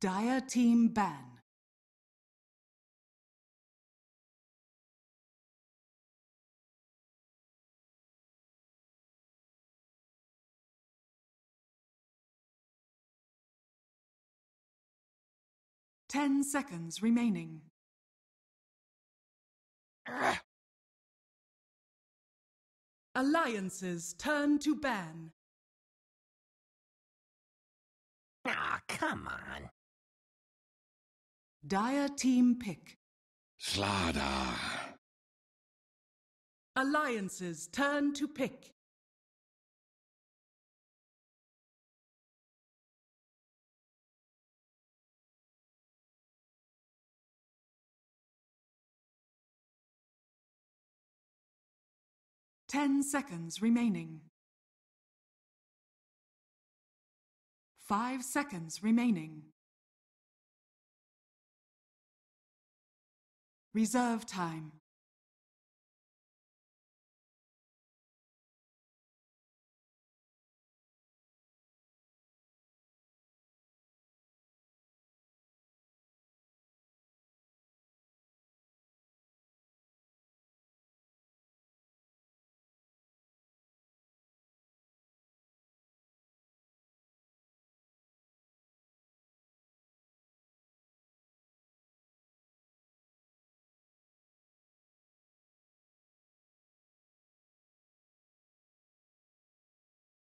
Dire team ban. Ten seconds remaining. Alliances turn to ban. Ah, come on. Dire team pick. StarLadder. Alliances turn to pick. Ten seconds remaining. 5 seconds remaining. Reserve time.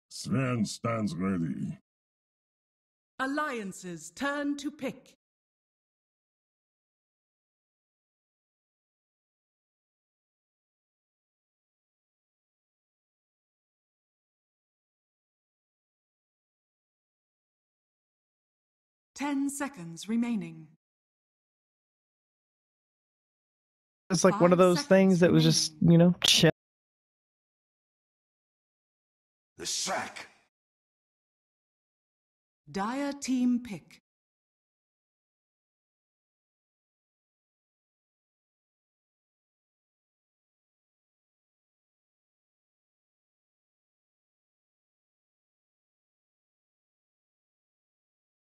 Sven stands ready. Alliances turn to pick. Ten seconds remaining. It's like one of 5 those seconds things that was just, you know, chill. The sack. Dire team pick.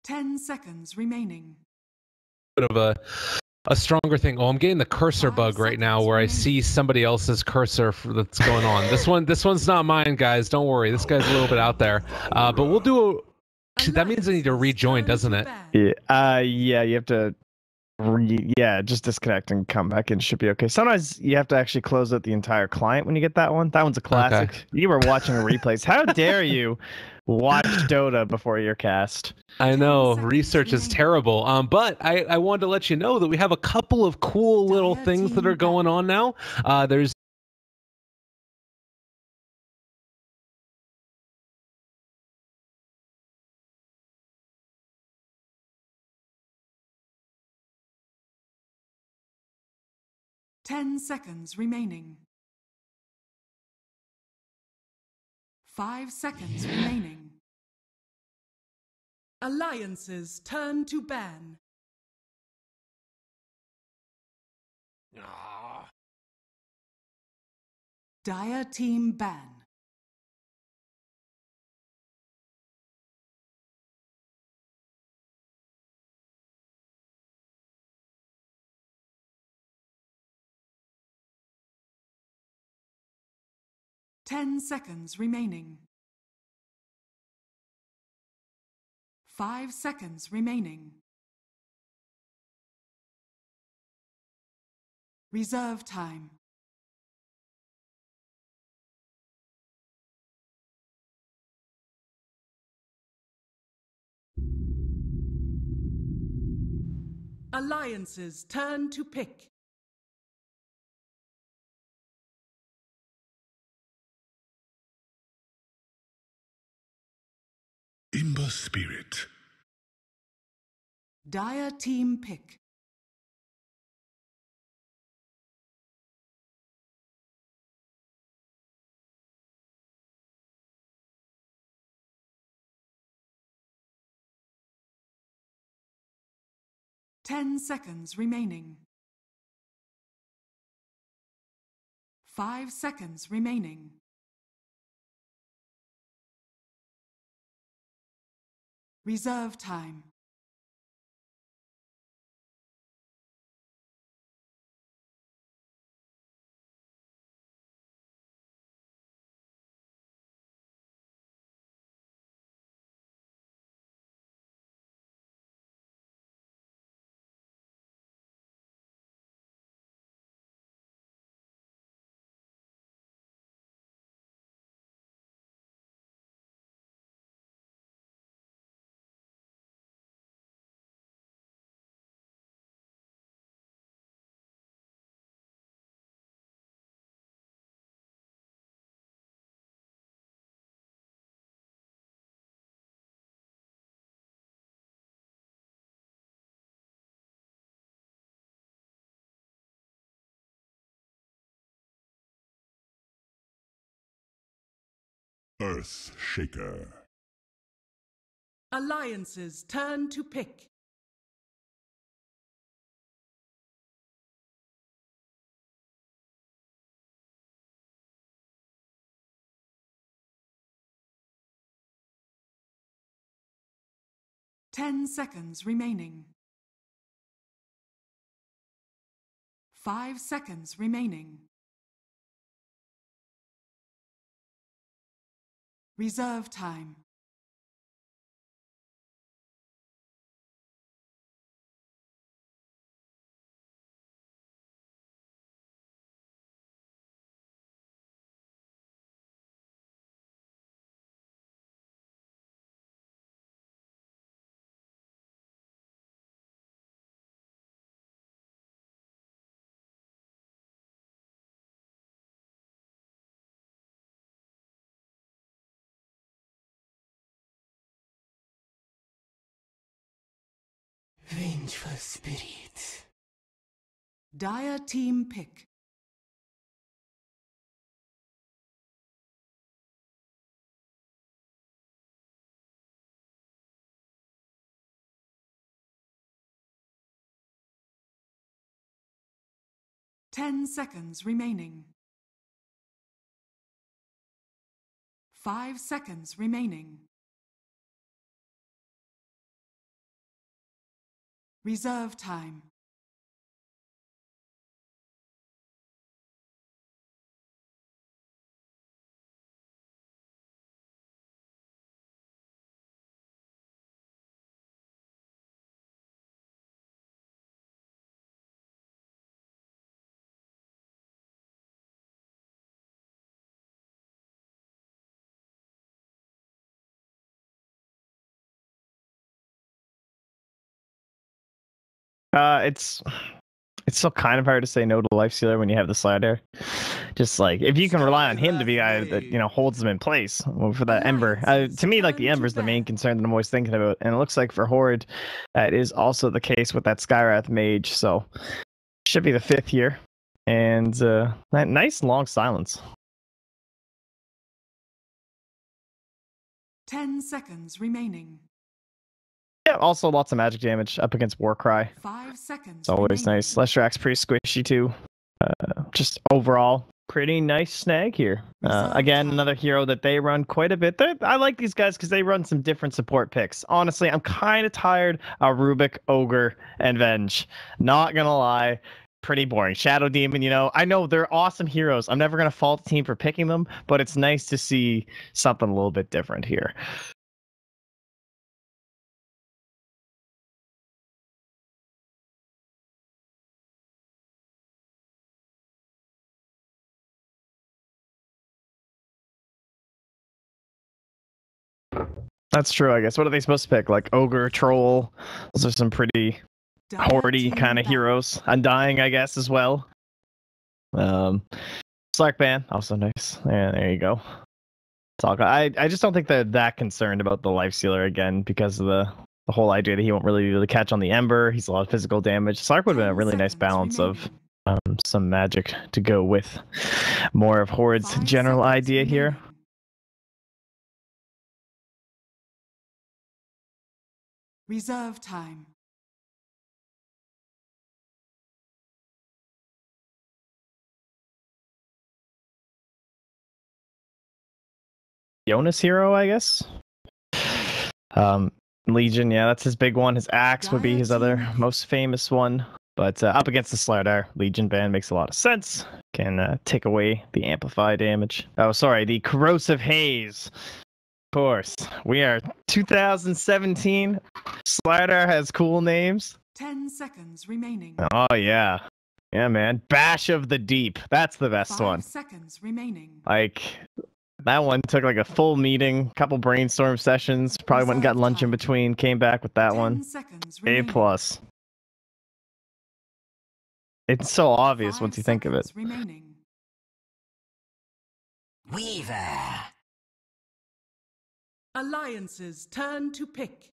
Ten seconds remaining. Bit of a stronger thing. Oh, I'm getting the cursor 5 bug right now seconds where I remaining. see somebody else's cursor that's going on. This one's not mine, guys. Don't worry. This guy's a little bit out there. But we'll do. Actually, that means I need to rejoin, doesn't it? Yeah, yeah, you have to. Just disconnect and come back and it should be okay. Sometimes you have to actually close out the entire client when you get that one. That one's a classic. Okay. You were watching replays. How dare you watch Dota before your cast? I know 10 research is seconds terrible. But I wanted to let you know that we have a couple of cool little Dire things that team are going on now. There's Ten seconds remaining. 5 seconds remaining. Alliances turn to ban. Ah. Dire team ban. Ten seconds remaining. 5 seconds remaining. Reserve time. Alliances turn to pick. Imba spirit. Dire team pick. Ten seconds remaining. 5 seconds remaining. Reserve time. Earth Shaker. Alliances turn to pick. Ten seconds remaining. 5 seconds remaining. Reserve time. Vengeful spirit. Dire team pick. Ten seconds remaining. 5 seconds remaining. Reserve time. It's still kind of hard to say no to Lifestealer when you have the slider. Just like if you can rely on him to be a guy that holds them in place for that Ember. To me, like the Ember is the main concern that I'm always thinking about, and it looks like for Horde, it is also the case with that Skywrath Mage. So should be the 5th here, and that nice long silence. 10 seconds remaining. Yeah, also lots of magic damage up against Warcry. 5 seconds. It's always remaining. nice. Leshrack's pretty squishy too. Just overall, pretty nice snag here. Again, another hero that they run quite a bit. I like these guys because they run some different support picks. Honestly, I'm kind of tired of Rubik, Ogre, and Venge. Not gonna lie. Pretty boring. Shadow Demon, I know they're awesome heroes. I'm never going to fault the team for picking them, but it's nice to see something a little bit different here. That's true, I guess. What are they supposed to pick? Like Ogre, Troll? Those are some pretty Horde kind of heroes. Undying, I guess, as well. Slack Ban, also nice. Yeah, there you go. I just don't think they're that concerned about the Lifestealer again because of the whole idea that he won't really be able to catch on the Ember. He's a lot of physical damage. Slark would have been a really nice balance of some magic to go with more of Horde's general idea here. Reserve time. Jonas hero, I guess. Legion, yeah, that's his big one. His axe would be his other most famous one. But up against the StarLadder, Legion ban makes a lot of sense. Can take away the amplify damage. Oh, sorry, the corrosive haze. Of course, we are 2017. StarLadder has cool names. 10 seconds remaining. Oh yeah, yeah, man. Bash of the Deep. That's the best one. 5 seconds remaining. Like. That one took like a full meeting, couple brainstorm sessions, probably went and got lunch in between, came back with that one. A+. It's so obvious once you think of it. Remaining. Weaver. Alliances turn to pick.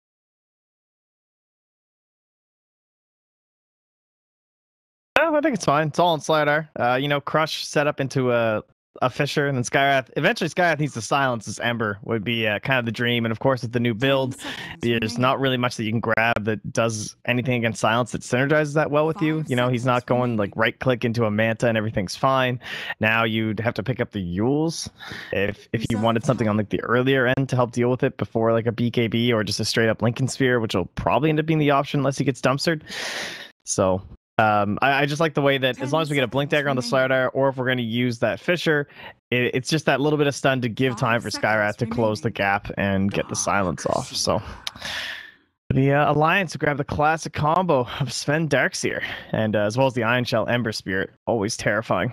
Oh, I think it's fine. It's all in StarLadder. Crush set up into a a Fisher and then Skywrath. Eventually, Skywrath needs to silence this Ember would be kind of the dream. And of course, with the new build, there's not really much that you can grab that does anything against silence that synergizes that well with you. You know, he's not going like right click into a Manta and everything's fine. Now you'd have to pick up the Yules if you wanted something on like the earlier end to help deal with it before like a BKB or just a straight up Lincoln Sphere, which will probably end up being the option unless he gets dumpstered. So I just like the way that as long as we get a Blink Dagger on the StarLadder, or if we're going to use that Fisher, it's just that little bit of stun to give time for Skywrath to close the gap and get the silence off. So the Alliance grab the classic combo of Sven Darkseer, and as well as the Iron Shell Ember Spirit, always terrifying.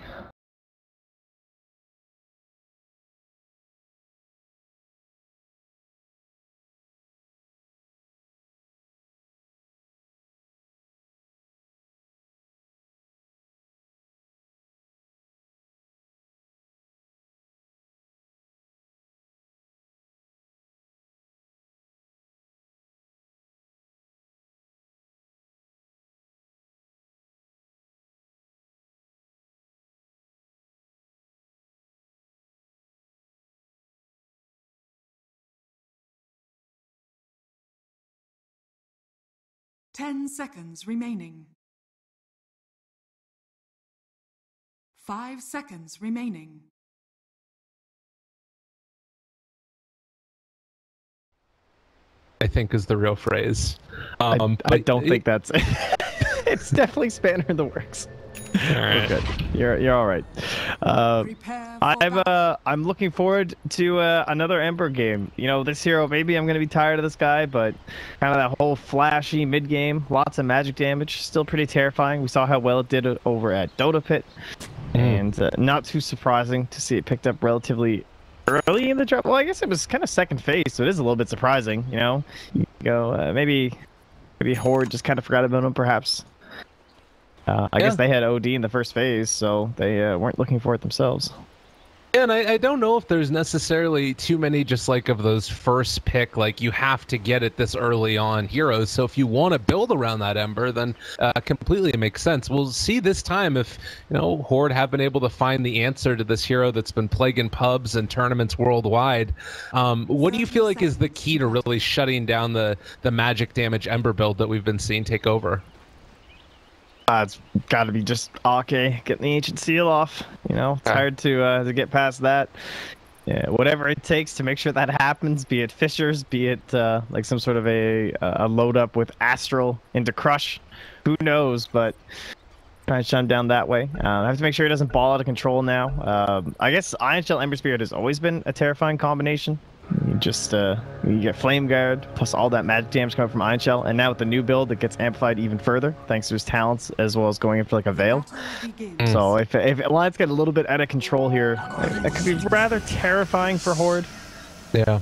Ten seconds remaining. 5 seconds remaining. I think is the real phrase. I don't think that's it. It's definitely Spanner in the works. All right. Good. You're all right. I'm looking forward to another Ember game. You know, this hero, maybe I'm gonna be tired of this guy, but kind of that whole flashy mid game, lots of magic damage, still pretty terrifying. We saw how well it did over at Dota Pit, and not too surprising to see it picked up relatively early in the drop. Well, I guess it was kind of second phase, so it is a little bit surprising. You know, you go maybe Horde just kind of forgot about him, perhaps. I guess they had OD in the first phase, so they weren't looking for it themselves. Yeah, and I don't know if there's necessarily too many just like of those first pick, like you have to get it this early on heroes. So if you want to build around that Ember, then completely it makes sense. We'll see this time if, you know, Horde have been able to find the answer to this hero that's been plaguing pubs and tournaments worldwide. What do you feel like is the key to really shutting down the magic damage Ember build that we've been seeing take over? It's got to be just Ake getting the Ancient Seal off. You know, it's hard to get past that. Yeah, whatever it takes to make sure that happens, be it Fishers, be it like some sort of a load up with Astral into Crush. Who knows, but trying to shut him down that way. I have to make sure he doesn't ball out of control now. I guess Iron Shell Ember Spirit has always been a terrifying combination. You just you get Flame Guard plus all that magic damage coming from Iron Shell, and now with the new build it gets amplified even further thanks to his talents as well as going in for like a Veil. So if Alliance get a little bit out of control here, that could be rather terrifying for Horde. Yeah.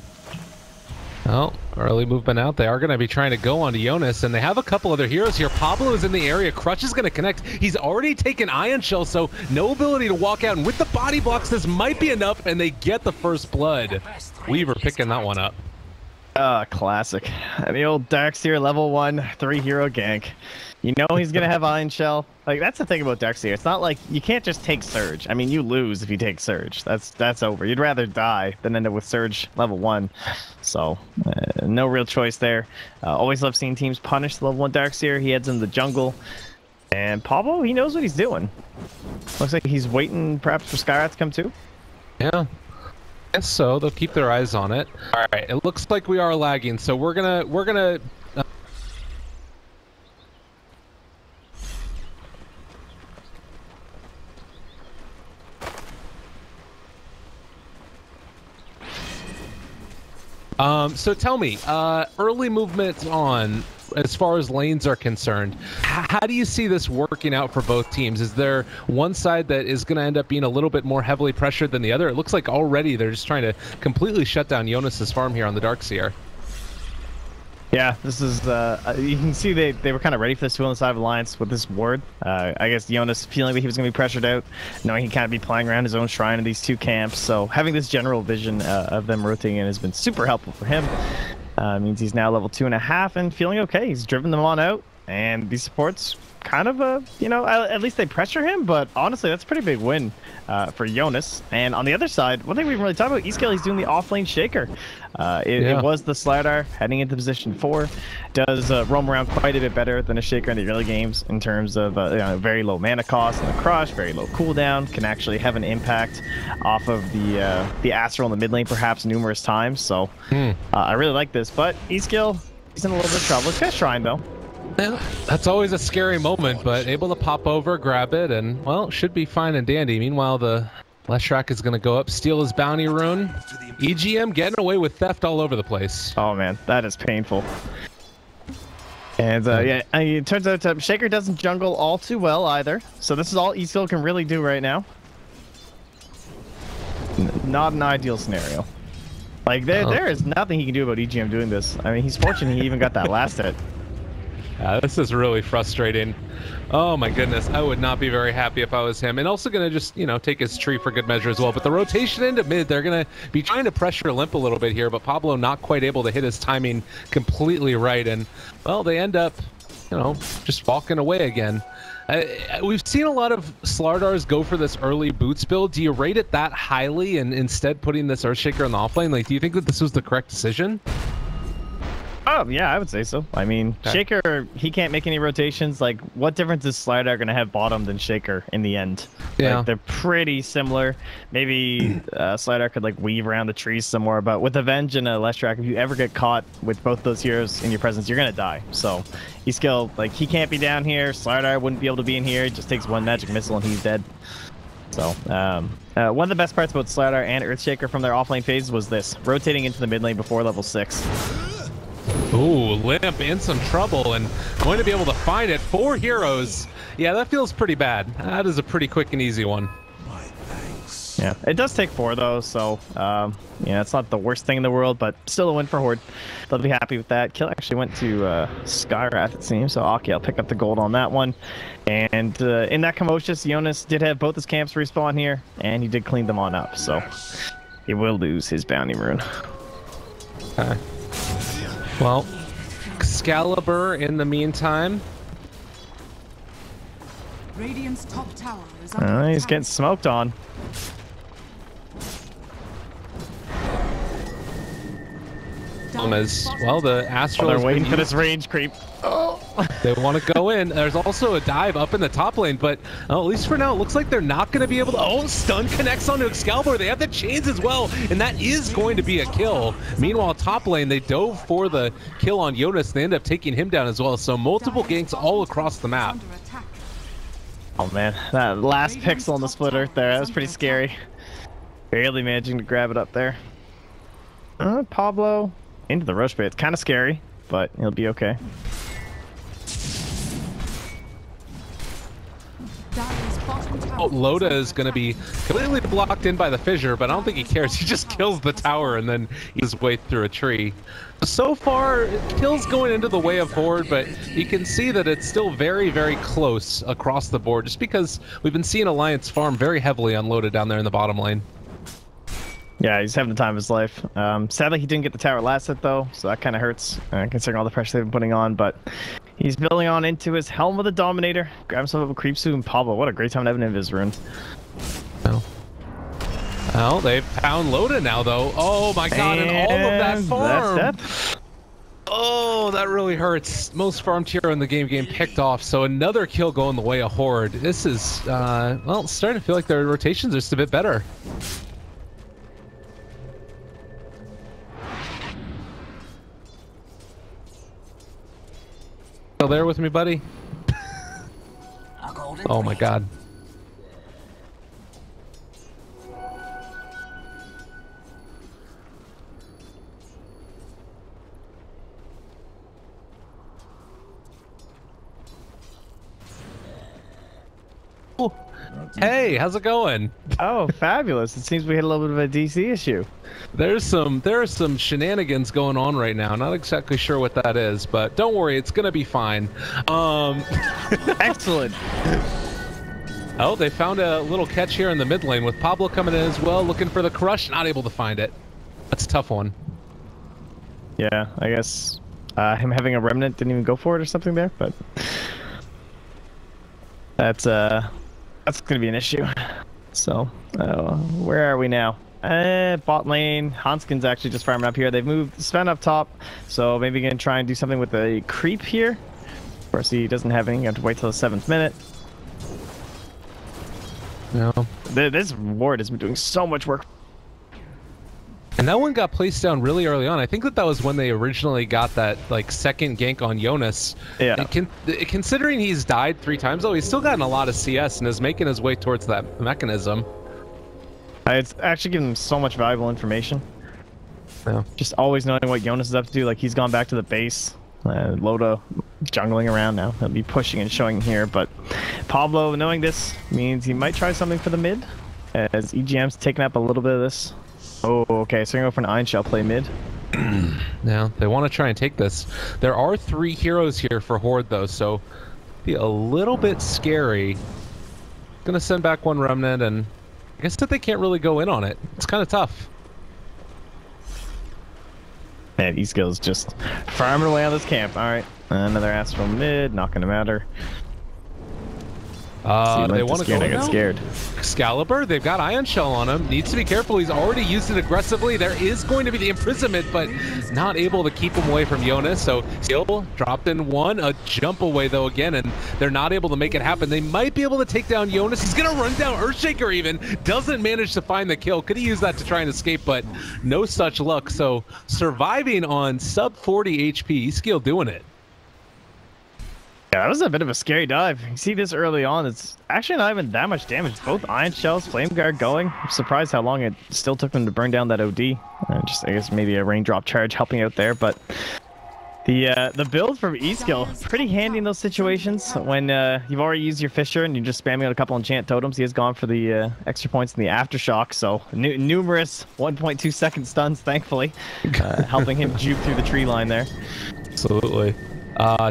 Well, early movement out. They are going to be trying to go onto Jonas, and they have a couple other heroes here. Pablo is in the area. Crutch is going to connect. He's already taken Iron Shell, so no ability to walk out. And with the body blocks, this might be enough, and they get the first blood. Weaver picking that one up. Classic. The old Darkseer level 1 3-hero gank. You know he's gonna have Iron Shell. Like, that's the thing about Darkseer. It's not like you can't just take Surge. I mean, you lose if you take Surge. That's over. You'd rather die than end up with Surge level 1. So no real choice there. Always love seeing teams punish the level 1 Darkseer. He heads in the jungle, and Pablo, he knows what he's doing. Looks like he's waiting perhaps for Skywrath to come too. Yeah. Guess so. They'll keep their eyes on it. All right. It looks like we are lagging, so we're gonna. So tell me, early movement on, as far as lanes are concerned, how do you see this working out for both teams? Is there one side that is going to end up being a little bit more heavily pressured than the other? It looks like already they're just trying to completely shut down Jonas's farm here on the Darkseer. Yeah, this is, you can see they were kind of ready for this too on the side of Alliance with this ward. I guess Jonas feeling that he was going to be pressured out, knowing he can't be playing around his own shrine in these two camps. So having this general vision of them rotating in has been super helpful for him. Means he's now level 2.5 and feeling okay. He's driven them on out, and these supports kind of at least they pressure him, but honestly that's a pretty big win for Jonas. And on the other side, one thing we haven't really talked about, Escale, he's doing the offlane shaker. It was the StarLadder heading into position 4, does roam around quite a bit better than a shaker in the early games in terms of very low mana cost and the crush, very low cooldown, can actually have an impact off of the Astral in the mid lane perhaps numerous times. So I really like this, but Escale, he's in a little bit of trouble. He's got a shrine though. Yeah, that's always a scary moment, but able to pop over, grab it, and, well, should be fine and dandy. Meanwhile, the Leshrac is going to go up, steal his bounty rune. EGM getting away with theft all over the place. Oh, man, that is painful. And, it turns out Shaker doesn't jungle all too well either, so this is all Escale can really do right now. Not an ideal scenario. Like, there is nothing he can do about EGM doing this. I mean, he's fortunate he even got that last hit. This is really frustrating. Oh my goodness, I would not be very happy if I was him. And also going to just, take his tree for good measure as well. But the rotation into mid, they're going to be trying to pressure Limp a little bit here, but Pablo not quite able to hit his timing completely right. And, well, they end up, just walking away again. We've seen a lot of Slardars go for this early boots build. Do you rate it that highly and instead putting this Earthshaker in the offlane? Like, do you think that this was the correct decision? Oh, yeah, I would say so. I mean, Shaker, he can't make any rotations. Like, what difference is StarLadder going to have bottom than Shaker in the end? Yeah. Like, they're pretty similar. Maybe StarLadder could, weave around the trees somewhere, but with Avenge and a Leshrac, if you ever get caught with both those heroes in your presence, you're going to die. So, Escale, he can't be down here. StarLadder wouldn't be able to be in here. He just takes one magic missile and he's dead. So, one of the best parts about StarLadder and Earthshaker from their offlane phase was this, rotating into the mid lane before level 6. Ooh, Limp in some trouble and going to be able to find it. 4 heroes. Yeah, that feels pretty bad. That is a pretty quick and easy one. Yeah, it does take 4 though, so it's not the worst thing in the world, but still a win for Horde. They'll be happy with that. Kill actually went to Skyrath, it seems, so okay, I'll pick up the gold on that one. And in that Commocious, Jonas did have both his camps respawn here, and he did clean them on up, so he will lose his bounty rune. Okay. Well, Excalibur in the meantime. Radiant's top tower is under He's attack. getting smoked on. As well, the Astral They're has waiting been for this range creep. Oh. They want to go in. There's also a dive up in the top lane, but at least for now, it looks like they're not going to be able to... Oh, stun connects onto Excalibur. They have the chains as well, and that is going to be a kill. Meanwhile, top lane, they dove for the kill on Jonas. They end up taking him down as well, so multiple ganks all across the map. Oh, man. That last pixel on the split earth there, that was pretty scary. Barely managing to grab it up there. Pablo into the rush bait. It's kind of scary, but he'll be okay. Oh, Loda is going to be completely blocked in by the fissure, but I don't think he cares. He just kills the tower and then he's way through a tree. So far, kills going into the way of Horde, but you can see that it's still very, very close across the board, just because we've been seeing Alliance farm very heavily on Loda down there in the bottom lane. Yeah, he's having the time of his life. Sadly, he didn't get the tower last hit, though, so that kind of hurts, considering all the pressure they've been putting on, but he's building on into his Helm of the Dominator. Grab himself up a creep soon. Pablo, what a great time to have an Invis rune. Oh. Well, they've found Loda now, though. Oh my god, and all of that farm! That's that. Oh, that really hurts. Most farmed hero in the game picked off, so another kill going the way of Horde. This is, well, it's starting to feel like their rotations are just a bit better. Still there with me, buddy? Oh my god. Oh, hey, how's it going? Oh, fabulous. It seems we had a little bit of a DC issue. There are some shenanigans going on right now. Not exactly sure what that is, but don't worry, it's gonna be fine. Excellent. Oh, they found a little catch here in the mid lane with Pablo coming in as well, looking for the crush, not able to find it. That's a tough one. Yeah, I guess him having a remnant didn't even go for it or something there, but that's gonna be an issue. So where are we now? Bot lane. Hanskin's actually just farming up here. They've moved Sven up top, so maybe gonna try and do something with the creep here. Of course, he doesn't have any. You have to wait till the 7th minute. No. This ward has been doing so much work. And that one got placed down really early on. I think that was when they originally got that like second gank on Jonas. Yeah. And considering he's died 3 times, though, he's still gotten a lot of CS and is making his way towards that mechanism. It's actually giving him so much valuable information. Yeah. Just always knowing what Jonas is up to. Like, he's gone back to the base. Loda jungling around now. He'll be pushing and showing here, but Pablo, knowing this, means he might try something for the mid, as EGM's taking up a little bit of this. Oh, okay, so we're going to go for an Iron Shell play mid. Now, they want to try and take this. There are 3 heroes here for Horde, though, so be a little bit scary. Gonna send back 1 Remnant, and I guess that they can't really go in on it. It's kind of tough. Man, E-Skill's just farming away on this camp. Alright, another Astral mid, not gonna matter. They want to go get scared. Excalibur, they've got Ion Shell on him. Needs to be careful. He's already used it aggressively. There is going to be the imprisonment, but not able to keep him away from Jonas. So still dropped in 1, a jump away though again, and they're not able to make it happen. They might be able to take down Jonas. He's gonna run down Earthshaker even. Doesn't manage to find the kill. Could he use that to try and escape, but no such luck. So surviving on sub 40 HP, Skill doing it. Yeah, that was a bit of a scary dive. You see this early on, it's actually not even that much damage. Both Iron Shells, Flame Guard going. I'm surprised how long it still took them to burn down that OD. Just, I guess, maybe a raindrop charge helping out there, but the build from E-Skill, pretty handy in those situations when you've already used your Fisher and you're just spamming out a couple enchant totems. He has gone for the extra points in the Aftershock, so numerous 1.2 second stuns, thankfully, helping him juke through the tree line there. Absolutely.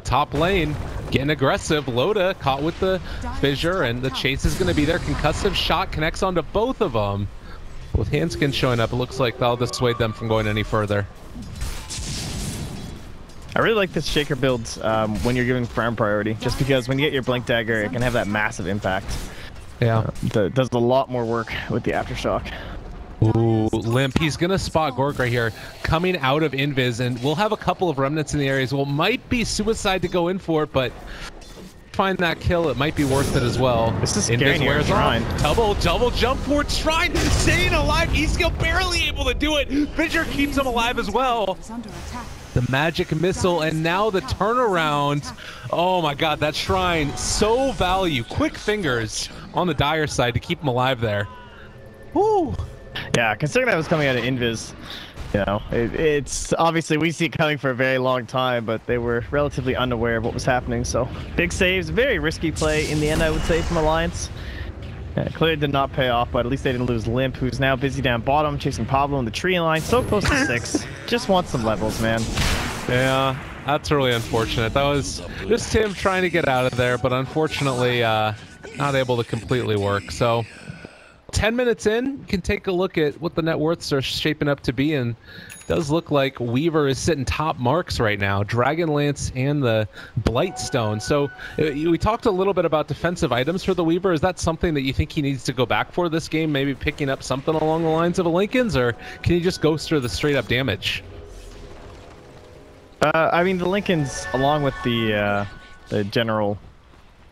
Top lane, getting aggressive. Loda caught with the fissure, and the chase is going to be there. Concussive shot connects onto both of them. With Hanskin showing up, it looks like that'll dissuade them from going any further. I really like this Shaker build when you're giving farm priority, just because when you get your Blink Dagger, it can have that massive impact. Yeah. Does a lot more work with the Aftershock. Ooh, Limp. He's going to spot Gorg right here, coming out of Invis, and we'll have a couple of remnants in the areas. Well, might be suicide to go in for it, but find that kill, it might be worth it as well. This is scary near Shrine. Double jump for Shrine, staying alive. E-Skill barely able to do it. Fissure keeps him alive as well. The magic missile, and now the turnaround. Oh my god, that Shrine, so value. Quick fingers on the Dire side to keep him alive there. Woo! Yeah, considering that was coming out of Invis, you know, it's obviously we see it coming for a very long time, but they were relatively unaware of what was happening. So big saves, very risky play in the end, I would say, from Alliance. Clearly did not pay off, but at least they didn't lose Limp, who's now busy down bottom, chasing Pablo in the tree line, so close to 6. Just wants some levels, man. Yeah, that's really unfortunate. That was just him trying to get out of there, but unfortunately not able to completely work. So 10 minutes in, you can take a look at what the net worths are shaping up to be, and it does look like Weaver is sitting top marks right now. Dragonlance and the Blightstone. So we talked a little bit about defensive items for the Weaver. Is that something that you think he needs to go back for this game? Maybe picking up something along the lines of a Lincoln's, or can he just go through the straight up damage? I mean, the Lincoln's, along with the general,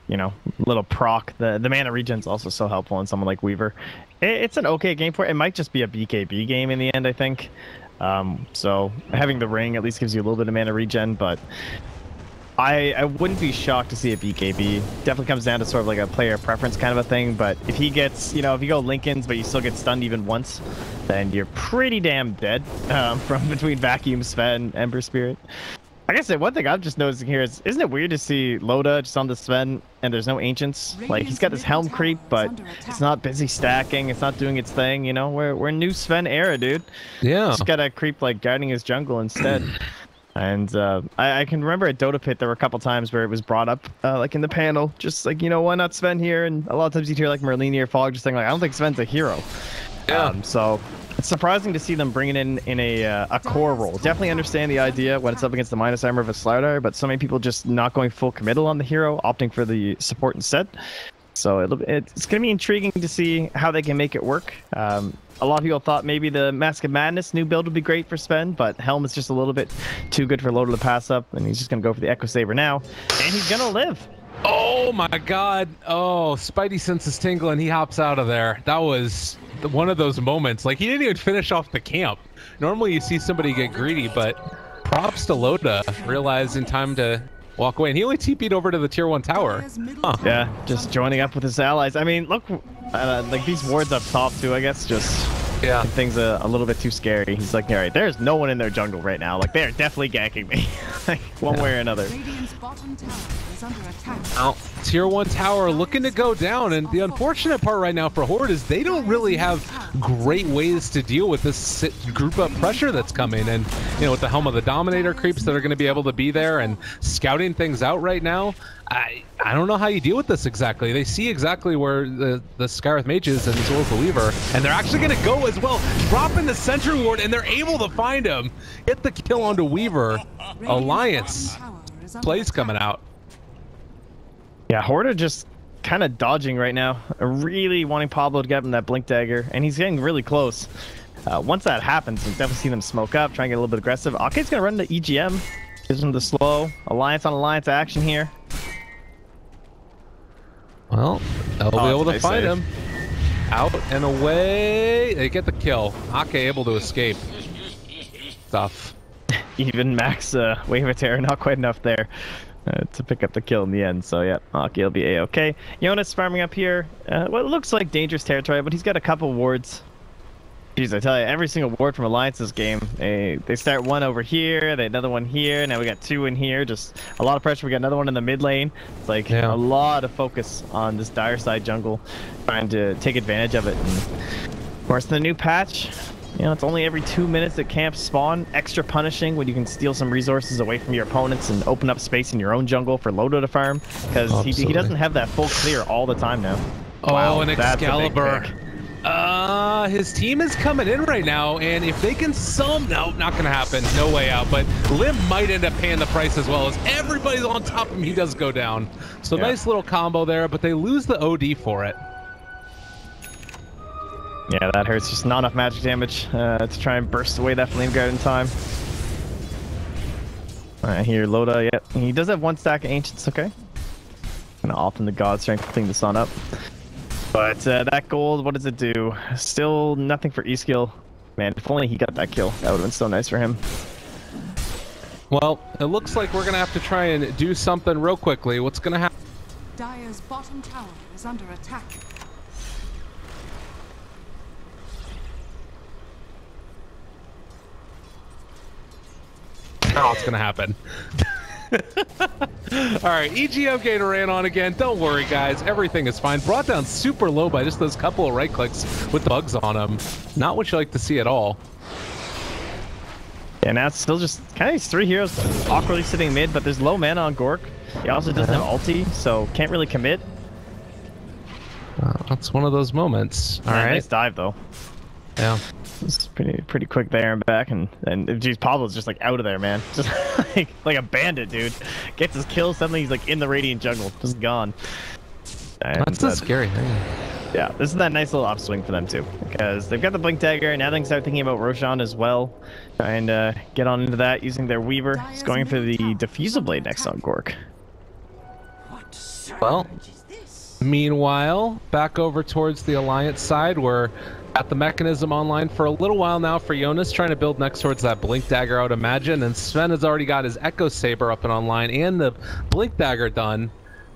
you know, little proc, the mana regen's also so helpful in someone like Weaver. It's an okay game for it. It might just be a BKB game in the end, I think. So having the ring at least gives you a little bit of mana regen, but I wouldn't be shocked to see a BKB. Definitely comes down to sort of like a player preference kind of a thing, but if he gets, you know, if you go Lincoln's but you still get stunned even once, then you're pretty damn dead from between Vacuum, Sven, Ember Spirit. Like I said, one thing I'm just noticing here is, isn't it weird to see Loda just on the Sven and there's no Ancients? Like, he's got this Helm creep, but it's not busy stacking, it's not doing its thing, you know? We're new Sven era, dude. Yeah. Just got a creep, like, guarding his jungle instead. And I can remember at Dota Pit, there were a couple times where it was brought up, like, in the panel, just like, you know, why not Sven here? And a lot of times you'd hear, like, Merlini or Fog just saying, like, I don't think Sven's a hero. Yeah. So It's surprising to see them bring it in a core role. Definitely understand the idea when it's up against the minus armor of a StarLadder, but so many people just not going full committal on the hero, opting for the support instead. So it's going to be intriguing to see how they can make it work. A lot of people thought maybe the Mask of Madness new build would be great for Sven, but Helm is just a little bit too good for Loda to pass up, and he's just going to go for the Echo Saber now, and he's going to live. Oh my god. Oh, Spidey senses tingle and he hops out of there. That was one of those moments. Like, he didn't even finish off the camp. Normally you see somebody get greedy, but props to Loda, realizing time to walk away. And he only TP'd over to the tier 1 tower. Huh. Yeah, just joining up with his allies. I mean, look, like these wards up top too, I guess, just things a little bit too scary. He's like, all right, there's no one in their jungle right now. Like, they're definitely ganking me, like, one way or another. Radiant's bottom tower is under attack. Now, tier 1 tower looking to go down, and the unfortunate part right now for Horde is they don't really have great ways to deal with this group up pressure that's coming. And, you know, with the Helm of the Dominator creeps that are going to be able to be there and scouting things out right now, I don't know how you deal with this exactly. They see exactly where the Skywrath Mage is and as well as the Weaver, and they're actually going to go as well, drop in the Sentry Ward, and they're able to find him. Get the kill onto Weaver. Alliance plays coming out. Yeah, Horde are just kind of dodging right now, really wanting Pablo to get him that Blink Dagger, and he's getting really close. Once that happens, we'll definitely see them smoke up, try and get a little bit aggressive. Ake's going to run to EGM, gives him the slow. Alliance on Alliance action here. Well, they'll be able to find him. Out and away. They get the kill. Ake able to escape. Tough. Even max Wave of Terror, not quite enough there to pick up the kill in the end. So yeah, Ake will be A-okay. Jonas farming up here. What looks like dangerous territory, but he's got a couple wards. Jeez, I tell you, every single ward from Alliance's game, they start one over here, they another one here, now we got two in here, just a lot of pressure. We got another one in the mid lane. It's like a lot of focus on this dire side jungle, trying to take advantage of it. And of course, the new patch, you know, it's only every 2 minutes that camps spawn. Extra punishing when you can steal some resources away from your opponents and open up space in your own jungle for Loda to farm, because he doesn't have that full clear all the time now. Oh, wow, an Excalibur. Pick. His team is coming in right now, and if they can no, not gonna happen. No way out. But Lim might end up paying the price as well, as everybody's on top of him. He does go down. So nice little combo there, but they lose the OD for it. Yeah, that hurts. Just not enough magic damage to try and burst away that flame guard in time. Alright, here Loda, yeah, he does have one stack of ancients, okay. Gonna opt in the god strength to clean the sun up. But that gold, what does it do? Still nothing for E-skill. Man, if only he got that kill, that would have been so nice for him. Well, it looks like we're gonna have to try and do something real quickly. What's gonna happen? Dire's bottom tower is under attack. Oh, it's gonna happen. Alright, EGM Gator ran on again. Don't worry, guys. Everything is fine. Brought down super low by just those couple of right clicks with the bugs on him. Not what you like to see at all. Yeah, now it's still just kind of these three heroes awkwardly sitting mid, but there's low mana on Gork. He also doesn't have ulti, so can't really commit. That's one of those moments. Alright. Nice dive, though. Yeah. It's pretty quick there and back, and geez, Pablo's just like out of there, man. Just like a bandit, dude. Gets his kill, suddenly he's like in the Radiant jungle, just gone. And that's a scary thing. Yeah, this is that nice little upswing for them too, because they've got the Blink Dagger, and now they can start thinking about Roshan as well, and get on into that using their Weaver. He's going for the Diffusal Blade next on Gork. Well, meanwhile, back over towards the Alliance side, where got the mechanism online for a little while now for Jonas, trying to build next towards that Blink Dagger, I would imagine. And Sven has already got his Echo Saber up and online and the Blink Dagger done.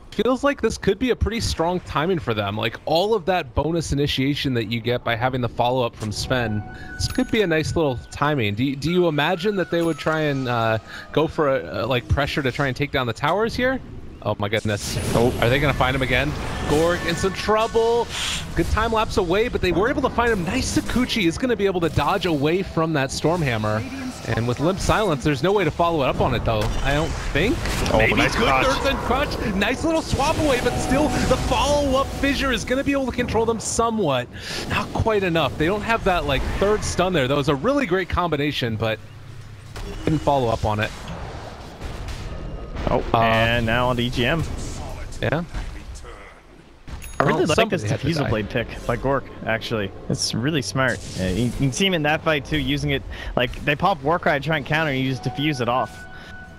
Feels like this could be a pretty strong timing for them. Like, all of that bonus initiation that you get by having the follow-up from Sven, this could be a nice little timing. Do you imagine that they would try and go for like pressure to try and take down the towers here? Oh my goodness. Oh, are they going to find him again? Gorg in some trouble. Good time lapse away, but they were able to find him. Nice Sakuchi is going to be able to dodge away from that Stormhammer. And with Limp Silence, there's no way to follow up on it, though. I don't think. Oh, Maybe nice good crush. Nerds and Crush. Nice little swap away, but still the follow-up Fissure is going to be able to control them somewhat. Not quite enough. They don't have that, like, third stun there. That was a really great combination, but didn't follow up on it. Oh, and now on to EGM. Yeah. I really Well, like this somebody had to diffusal die. blade pick by Gork, actually. It's really smart. You can see him in that fight, too, using it. Like, they pop Warcry to try and counter, and you just diffuse it off.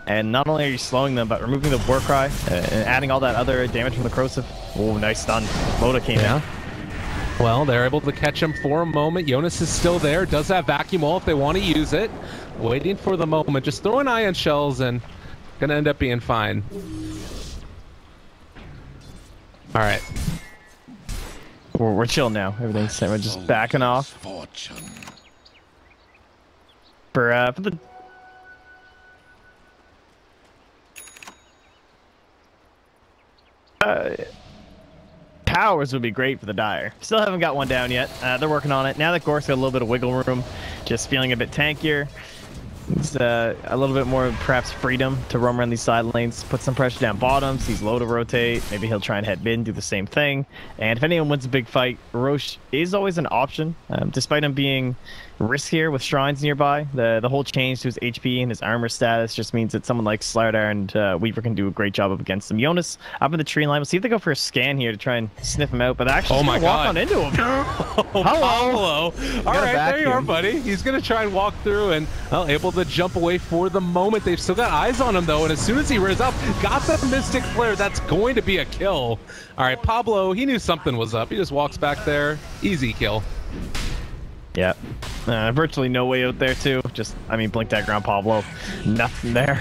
And not only are you slowing them, but removing the Warcry and adding all that other damage from the corrosive. Oh, nice stun. Boda came in. Well, they're able to catch him for a moment. Jonas is still there. Does have vacuum ult if they want to use it. Waiting for the moment. Just throwing ion shells and gonna end up being fine. All right. We're chill now. Everything's we're just backing off. Fortune. For the towers would be great for the Dire. Still haven't got one down yet. They're working on it. Now that Gork's got a little bit of wiggle room, just feeling a bit tankier. He's a little bit more, perhaps, freedom to roam around these side lanes, put some pressure down bottoms. He's low to rotate. Maybe he'll try and head mid and do the same thing. And if anyone wins a big fight, Roche is always an option, despite him being riskier with shrines nearby. The whole change to his HP and his armor status just means that someone like StarLadder and Weaver can do a great job up against him. Jonas up in the tree line. We'll see if they go for a scan here to try and sniff him out, but actually Oh my God. walk on into him. Oh, Pablo. All right, there you are, buddy. He's going to try and walk through and, well, able to jump away for the moment. They've still got eyes on him, though, and as soon as he rears up, got the Mystic Flare. That's going to be a kill. All right, Pablo, he knew something was up. He just walks back there. Easy kill. Yeah. Virtually no way out there, too. Just, I mean, blink dagger on Pablo. Nothing there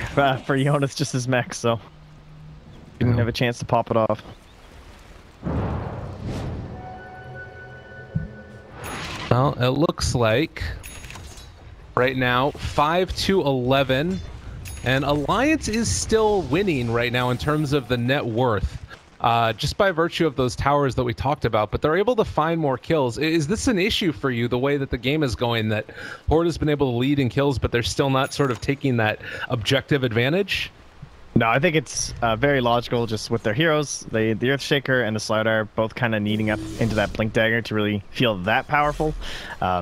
for Jonas, just his mech, so didn't have a chance to pop it off. Well, it looks like right now 5-11, and Alliance is still winning right now in terms of the net worth. Just by virtue of those towers that we talked about, but they're able to find more kills. Is this an issue for you, the way that the game is going, that Horde has been able to lead in kills, but they're still not sort of taking that objective advantage? No, I think it's very logical just with their heroes. The Earthshaker and the StarLadder both kind of needing up into that Blink Dagger to really feel that powerful.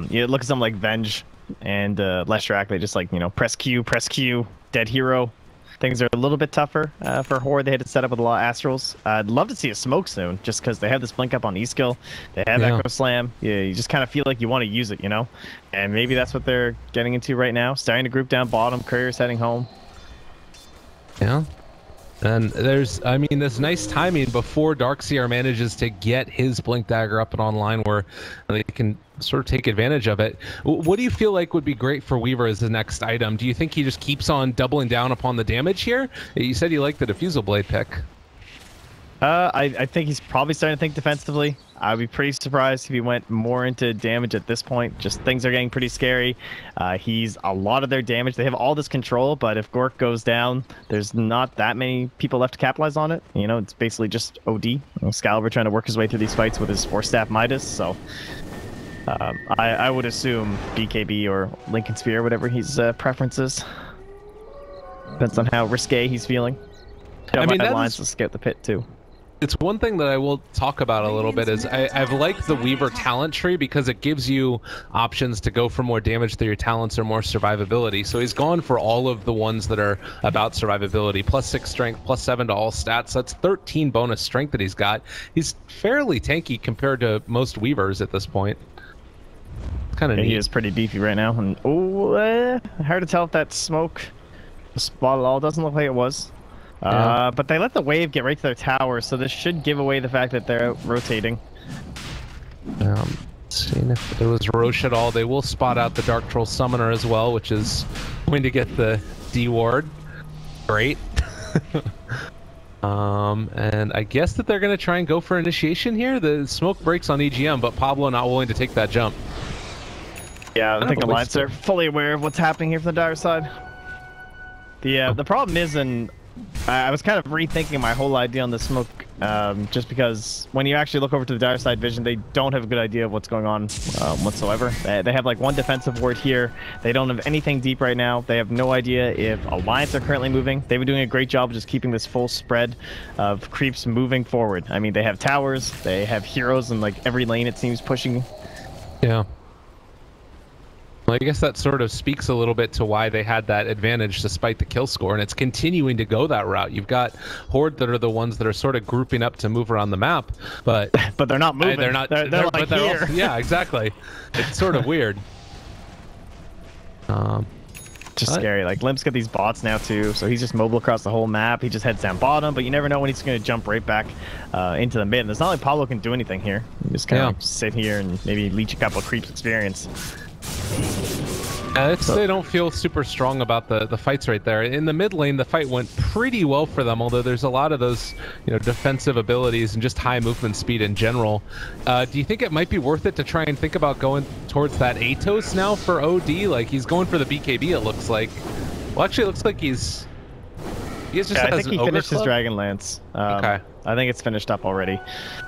You look at something like Venge and Leshrac, they just like, press Q, dead hero. Things are a little bit tougher for Horde. They had to set up with a lot of Astrals. I'd love to see a smoke soon, just because they have this blink up on E-skill. They have Echo Slam. Yeah, you just kind of feel like you want to use it, And maybe that's what they're getting into right now. Starting to group down bottom. Courier's heading home. Yeah. And there's, I mean, this nice timing before Darkseer manages to get his Blink Dagger up and online where they can sort of take advantage of it. What do you feel like would be great for Weaver as the next item? Do you think he just keeps on doubling down upon the damage here? You said you liked the Diffusal Blade pick. I think he's probably starting to think defensively. I'd be pretty surprised if he went more into damage at this point. Just things are getting pretty scary. He's a lot of their damage. They have all this control, but if Gork goes down, there's not that many people left to capitalize on it. It's basically just OD. Excalibur trying to work his way through these fights with his Force-Staff Midas, so I would assume BKB or Lincoln Spear, whatever his preference is. Depends on how risque he's feeling. I mean, that lines to scout the pit too. It's one thing that I will talk about a little bit is I've liked the Weaver talent tree because it gives you options to go for more damage through your talents or more survivability. So he's gone for all of the ones that are about survivability. +6 strength, +7 to all stats. That's 13 bonus strength that he's got. He's fairly tanky compared to most Weavers at this point. Kind of neat. He is pretty beefy right now. And hard to tell if that smoke was spot at all. Doesn't look like it was. Yeah. But they let the wave get right to their tower, so this should give away the fact that they're out rotating. Seeing if it was Roche at all. They will spot out the Dark Troll Summoner as well, which is going to get the D ward. Great. And I guess that they're going to try and go for initiation here. The smoke breaks on EGM, but Pablo not willing to take that jump. Yeah, I think Alliance are fully aware of what's happening here from the Dire side. The problem is, and I was kind of rethinking my whole idea on the smoke just because when you actually look over to the dire side vision, they don't have a good idea of what's going on whatsoever. They have like one defensive ward here. They don't have anything deep right now. They have no idea if Alliance are currently moving. They've been doing a great job of just keeping this full spread of creeps moving forward. I mean, they have towers, they have heroes in like every lane, it seems, pushing. Yeah. Well, I guess that sort of speaks a little bit to why they had that advantage despite the kill score, and it's continuing to go that route. You've got Horde that are the ones that are sort of grouping up to move around the map, but they're not moving. They're not. They're like but here. Also, yeah, exactly. It's sort of weird. Just scary. Like Limp's got these bots now too, so he's just mobile across the whole map. He just heads down bottom, but you never know when he's going to jump right back into the mid. And it's not like Pablo can do anything here. You just kind of sit here and maybe leech a couple of creeps experience. They don't feel super strong about the fights right there. In the mid lane, the fight went pretty well for them, although there's a lot of those, you know, defensive abilities and just high movement speed in general. Do you think it might be worth it to try and think about going towards that Atos now for OD? Like, he's going for the BKB, it looks like. Well, actually, it looks like he just has I think he finished his Club? Dragonlance. Okay. I think it's finished up already.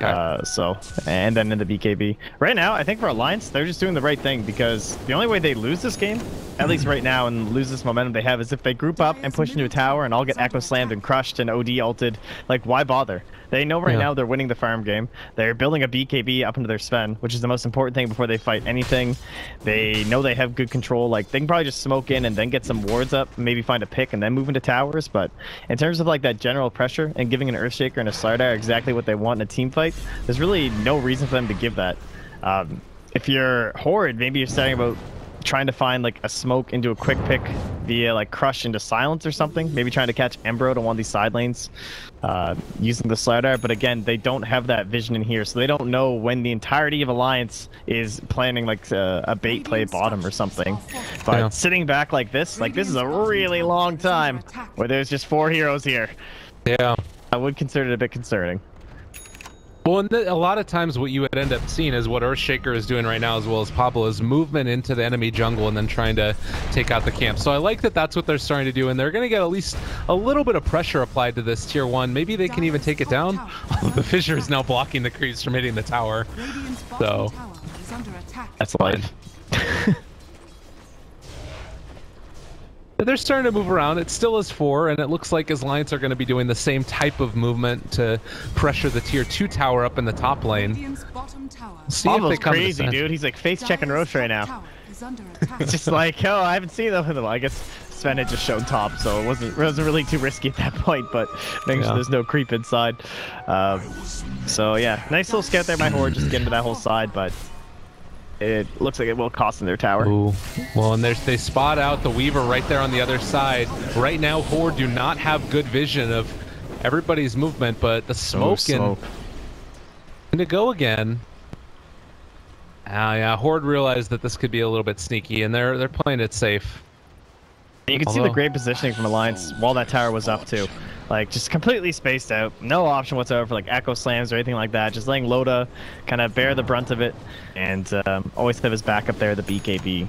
Okay. And then in the BKB. Right now, I think for Alliance, they're just doing the right thing, because the only way they lose this game, at least right now, and lose this momentum they have, is if they group up and push into a tower and all get echo slammed and crushed and OD ulted. Like, why bother? They know right now they're winning the farm game. They're building a BKB up into their Sven, which is the most important thing before they fight anything. They know they have good control. Like, they can probably just smoke in and then get some wards up, maybe find a pick and then move into towers. But in terms of like that general pressure and giving an Earthshaker and a StarLadder exactly what they want in a team fight, there's really no reason for them to give that. If you're Horde, maybe you're starting about trying to find like a smoke into a quick pick via like crush into silence or something, maybe trying to catch Embro to one of these side lanes using the StarLadder. But again, they don't have that vision in here, so they don't know when the entirety of Alliance is planning like a bait play bottom or something. But sitting back like this is a really long time where there's just 4 heroes here. Yeah, I would consider it a bit concerning. Well, and a lot of times what you would end up seeing is what Earthshaker is doing right now, as well as Pablo, is movement into the enemy jungle and then trying to take out the camp. So I like that that's what they're starting to do, and they're going to get at least a little bit of pressure applied to this tier 1. Maybe they can even take it down. The Fissure is now blocking the creeps from hitting the tower. So that's life. They're starting to move around. It still is 4, and it looks like Alliance are going to be doing the same type of movement to pressure the tier 2 tower up in the top lane. See if they come crazy, dude. He's like face checking Roche right now. It's just like, oh, I haven't seen them. Well, I guess Sven had just shown top, so it wasn't really too risky at that point. But making sure there's no creep inside. So yeah, nice little scout there by Horde, just getting to that whole side, but it looks like it will cost them their tower. Ooh. Well, and they spot out the Weaver right there on the other side. Right now, Horde do not have good vision of everybody's movement, but the smoke and to go again. Yeah, Horde realized that this could be a little bit sneaky, and they're playing it safe. You can see the great positioning from Alliance while that tower was up too. Like, just completely spaced out. No option whatsoever for like echo slams or anything like that. Just letting Loda kind of bear the brunt of it, and always have his backup there, the BKB.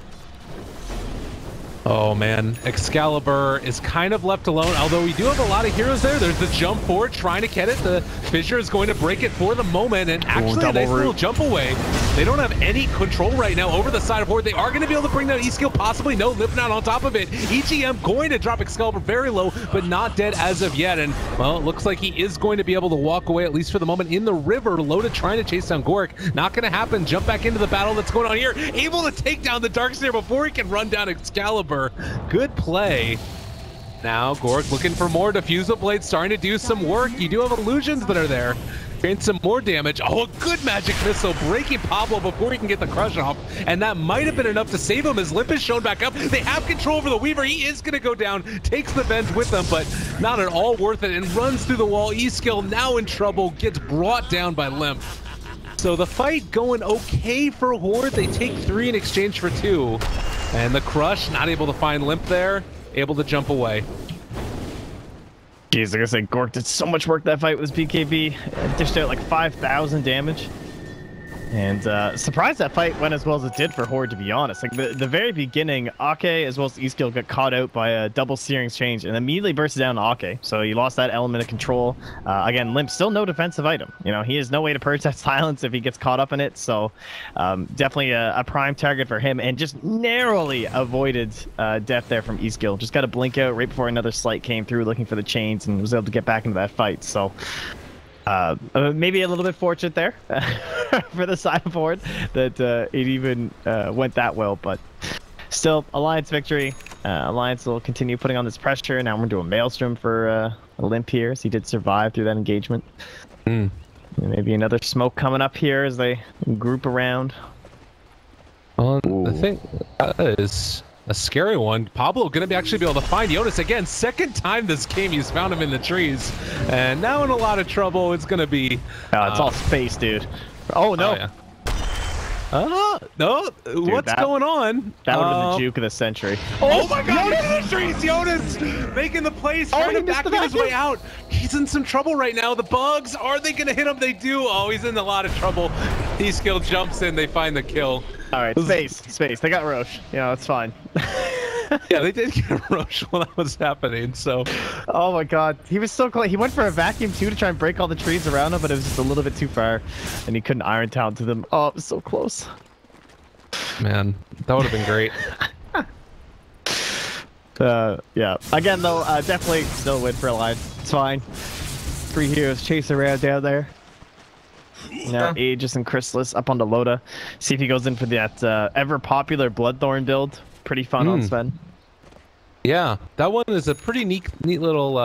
Oh man, Excalibur is kind of left alone, although we do have a lot of heroes there. There's the jump forward, trying to get it. The Fissure is going to break it for the moment, and actually a nice little jump away. They don't have any control right now over the side of Horde. They are going to be able to bring down E-Skill, possibly. No, Lip not on top of it. EGM going to drop Excalibur very low, but not dead as of yet. And, well, it looks like he is going to be able to walk away, at least for the moment, in the river. Loda trying to chase down Gorik. Not going to happen. Jump back into the battle that's going on here. Able to take down the Darkseer before he can run down Excalibur. Good play. Now Gorik looking for more. Diffusal Blade starting to do some work. You do have illusions that are there. Getting some more damage. Oh, a good magic missile breaking Pablo before he can get the crush off. And that might have been enough to save him as Limp is shown back up. They have control over the Weaver. He is going to go down. Takes the venge with them, but not at all worth it. And runs through the wall. E-Skill now in trouble. Gets brought down by Limp. So the fight going okay for Horde. They take 3 in exchange for 2. And the crush, not able to find Limp there. Able to jump away. Jeez, like I said, Gork did so much work that fight with his BKB. Dished out like 5,000 damage. And surprised that fight went as well as it did for Horde, to be honest. Like the very beginning, Ake as well as Eastgill got caught out by a double searing exchange and immediately burst down Ake. So he lost that element of control. Again, Limp still no defensive item. You know, he has no way to purge that silence if he gets caught up in it. So definitely a prime target for him, and just narrowly avoided death there from Eastgill. Just got to blink out right before another slight came through looking for the chains and was able to get back into that fight. So maybe a little bit fortunate there for the side of Horde that it even went that well, but still Alliance victory. Alliance will continue putting on this pressure. Now we're doing Maelstrom for a Limp here, as he did survive through that engagement. Maybe another smoke coming up here as they group around. Well, I think that is a scary one. Pablo going to actually be able to find Jonas again. Second time this game he's found him in the trees. And now in a lot of trouble. It's going to be... it's all space, dude. Oh, no. Oh, yeah. No. Dude, what's going on? That would have been the juke of the century. Oh my god, he's in the trees! Jonas making the plays, trying to back his way out. He's in some trouble right now. The bugs, are they going to hit him? They do. Oh, he's in a lot of trouble. T-Skill jumps in, they find the kill. All right, space. They got Roche. Yeah, it's fine. Yeah, they did get Roche while that was happening, so... Oh my god, he was so close. He went for a vacuum too to try and break all the trees around him, but it was just a little bit too far, and he couldn't iron talent to them. Oh, it was so close. Man, that would have been great. Yeah. Again, though, definitely still win for Alliance. It's fine. 3 heroes chase around down there. Now Aegis and Chrysalis up onto Loda. See if he goes in for that ever popular Bloodthorn build. Pretty fun on Sven. Yeah, that one is a pretty neat little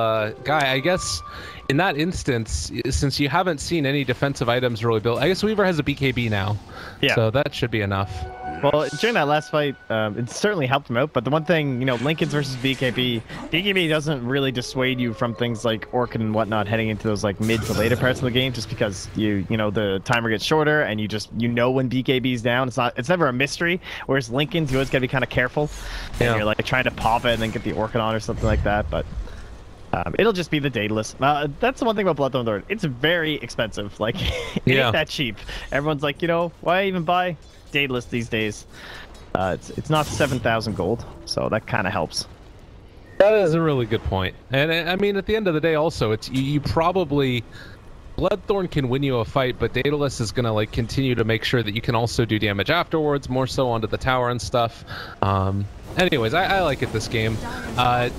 guy. I guess in that instance, since you haven't seen any defensive items really built, I guess Weaver has a BKB now. Yeah. So that should be enough. Well, during that last fight, it certainly helped him out. But the one thing, you know, Lincoln's versus BKB doesn't really dissuade you from things like Orchid and whatnot heading into those like mid to later parts of the game, just because you know the timer gets shorter and you know when BKB's down. It's never a mystery. Whereas Lincoln's, you always gotta be kind of careful. And you're like trying to pop it and then get the Orchid on or something like that. But it'll just be the Daedalus. That's the one thing about Bloodthorn Lord. It's very expensive. Like it ain't that cheap. Everyone's like, you know, why even buy Daedalus these days? It's not 7,000 gold, so that kind of helps. That is a really good point. And I mean, at the end of the day, also, it's you probably Bloodthorn can win you a fight, but Daedalus is gonna like continue to make sure that you can also do damage afterwards, more so onto the tower and stuff. Anyways, I like it this game.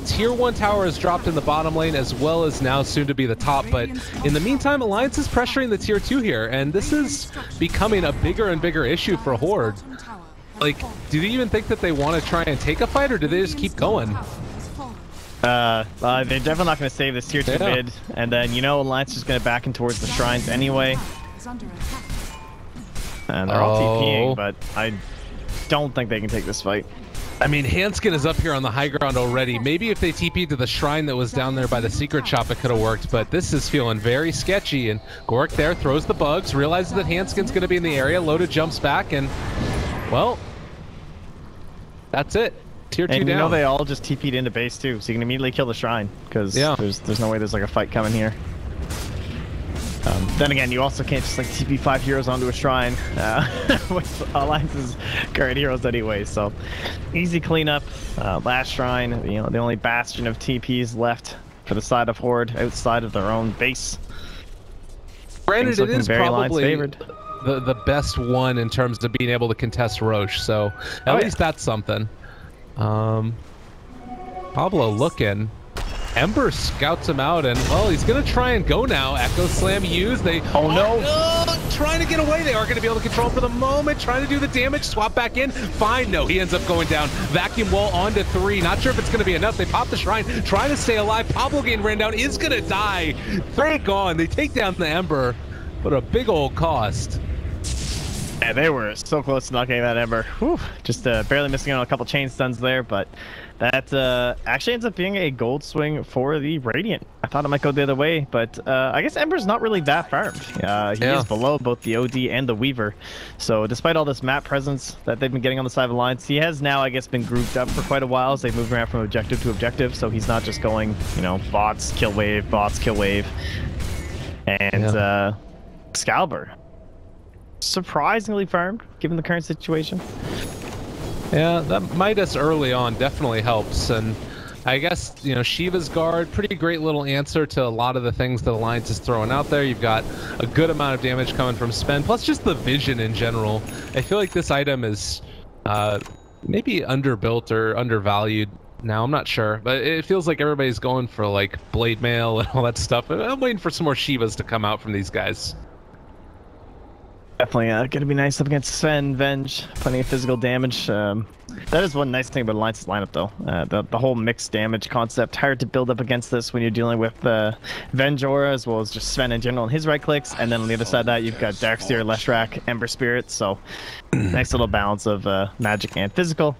Tier 1 tower is dropped in the bottom lane as well as now soon to be the top, but in the meantime, Alliance is pressuring the Tier 2 here, and this is becoming a bigger and bigger issue for Horde. Like, do they even think that they want to try and take a fight, or do they just keep going? They're definitely not going to save this Tier 2 mid, and then, you know, Alliance is going to back in towards the shrines anyway. And they're all TPing, but I don't think they can take this fight. I mean, Hanskin is up here on the high ground already. Maybe if they TP'd to the shrine that was down there by the secret shop, it could have worked, but this is feeling very sketchy, and Gork there throws the bugs, realizes that Hanskin's going to be in the area, Loda jumps back, and, well, that's it. Tier 2 down. And you know they all just TP'd into base too, so you can immediately kill the shrine, because there's no way there's like a fight coming here. Then again, you also can't just like TP 5 heroes onto a shrine with Alliance's current heroes anyway, so easy cleanup. Last shrine, you know, the only bastion of TPs left for the side of Horde outside of their own base. Granted, it is probably the best one in terms of being able to contest Roche, so at least that's something. Pablo looking. Ember scouts him out, and well, he's gonna try and go now. Echo Slam used. Trying to get away. They are gonna be able to control for the moment. Trying to do the damage. Swap back in. Fine. No, he ends up going down. Vacuum wall onto 3. Not sure if it's gonna be enough. They pop the shrine. Trying to stay alive. Pablo getting ran down. Is gonna die. 3 gone. They take down the Ember, but a big old cost. Yeah, they were so close to not getting that Ember. Whew. Just barely missing out on a couple chain stuns there, but that actually ends up being a gold swing for the Radiant. I thought it might go the other way, but I guess Ember's not really that farmed. He is below both the OD and the Weaver. So despite all this map presence that they've been getting on the side of Alliance, he has now, I guess, been grouped up for quite a while as they've moved around from objective to objective. So he's not just going, you know, bots, kill wave, and Excalibur. surprisingly farmed, given the current situation. Yeah, that Midas early on definitely helps, and I guess, you know, Shiva's Guard, pretty great little answer to a lot of the things that Alliance is throwing out there. You've got a good amount of damage coming from Sven, plus just the vision in general. I feel like this item is maybe underbuilt or undervalued now, I'm not sure, but it feels like everybody's going for like blade mail and all that stuff. I'm waiting for some more Shivas to come out from these guys. Definitely going to be nice up against Sven, Venge, plenty of physical damage. That is one nice thing about Alliance's lineup, though. The whole mixed damage concept, hard to build up against this when you're dealing with Venge Aura, as well as just Sven in general and his right clicks. And then on the other side of that, you've got Darkseer, Leshrac, Ember Spirit. So nice little balance of magic and physical.